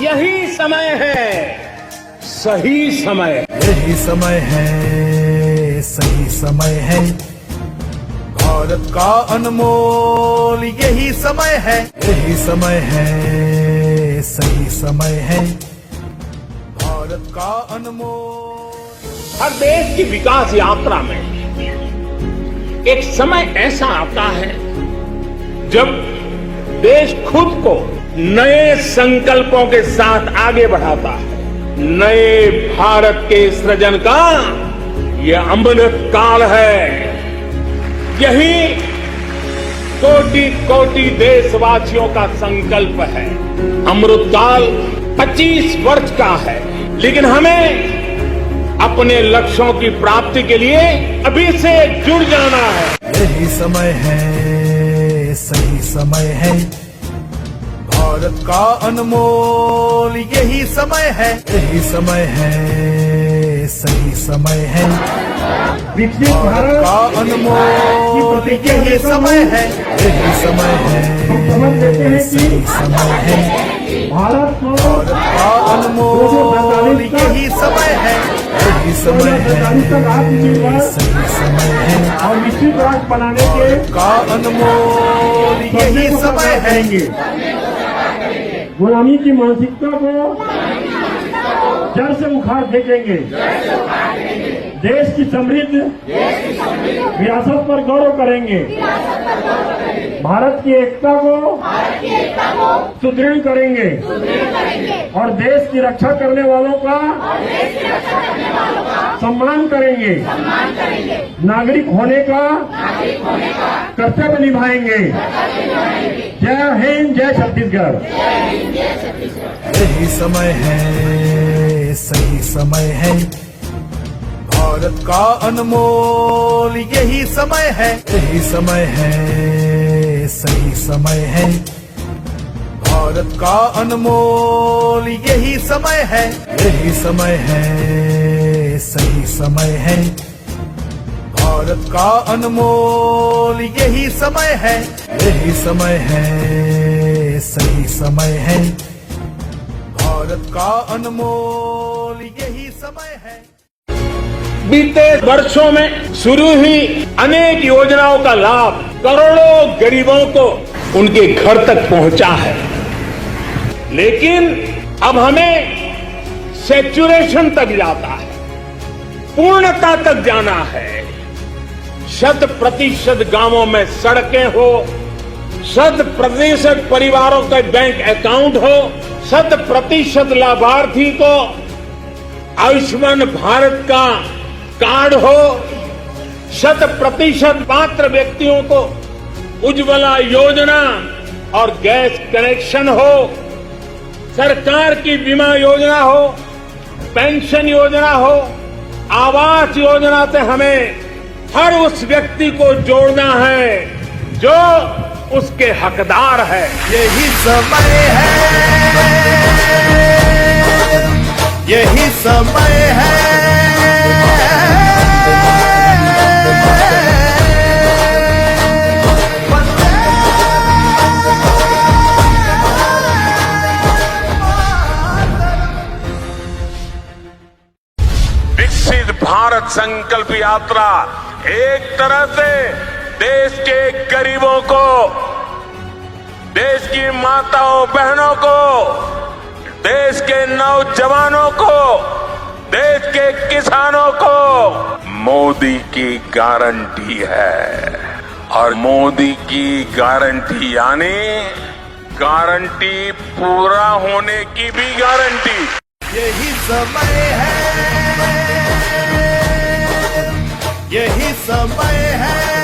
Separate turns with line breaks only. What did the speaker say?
यही समय है, सही समय।
यही समय है, सही समय है। भारत का अनमोल यही समय है। यही समय है, सही समय है। भारत का अनमोल।
हर देश की विकास यात्रा में एक समय ऐसा आता है जब देश खुद को नए संकल्पों के साथ आगे बढ़ाता है। नए भारत के सृजन का ये अमृत काल है। यही कोटि कोटि देशवासियों का संकल्प है। अमृत काल 25 वर्ष का है, लेकिन हमें अपने लक्ष्यों की प्राप्ति के लिए अभी से जुड़ जाना है।
यही समय है, सही समय है। भारत का अनमोल यही समय है। यही समय है, सही समय है।
विकसित भारत
का अनमोल यही समय है। यही समय है,
समझ लेते हैं
सही
कि
समय है।
भारत को
का अनमोल यही समय है। यही समय है, सही समय है।
और विकसित राष्ट्र बनाने के
का अनमोल यही समय है।
गुलामी की मानसिकता को जड़ से उखाड़ फेंकेंगे। देश की समृद्ध विरासत पर गौरव करेंगे। भारत की एकता को सुदृढ़ करेंगे और देश की रक्षा करने वालों का सम्मान करेंगे। नागरिक होने का कर्तव्य निभाएंगे। जय हिंद, जय छत्तीसगढ़।
यही समय है, सही समय है। भारत का अनमोल यही समय है। यही समय है, सही समय है। भारत का अनमोल यही समय है। यही समय है, सही समय है। भारत का अनमोल यही समय है। यही समय है, सही समय है। भारत का अनमोल यही समय है।
बीते वर्षों में शुरू हुई अनेक योजनाओं का लाभ करोड़ों गरीबों को उनके घर तक पहुंचा है, लेकिन अब हमें सैचुरेशन तक जाता है, पूर्णता तक जाना है। 100% गांवों में सड़कें हो, 100% परिवारों के बैंक अकाउंट हो, 100% लाभार्थी को आयुष्मान भारत का कार्ड हो, 100% पात्र व्यक्तियों को उज्ज्वला योजना और गैस कनेक्शन हो, सरकार की बीमा योजना हो, पेंशन योजना हो, आवास योजना से हमें हर उस व्यक्ति को जोड़ना है जो उसके हकदार है।
यही समय है, यही समय है।
विकसित भारत संकल्प यात्रा एक तरह से देश के गरीबों को, देश की माताओं बहनों को, देश के नौजवानों को, देश के किसानों को मोदी की गारंटी है। और मोदी की गारंटी यानी गारंटी पूरा होने की भी गारंटी।
यही समय है, यही समय है।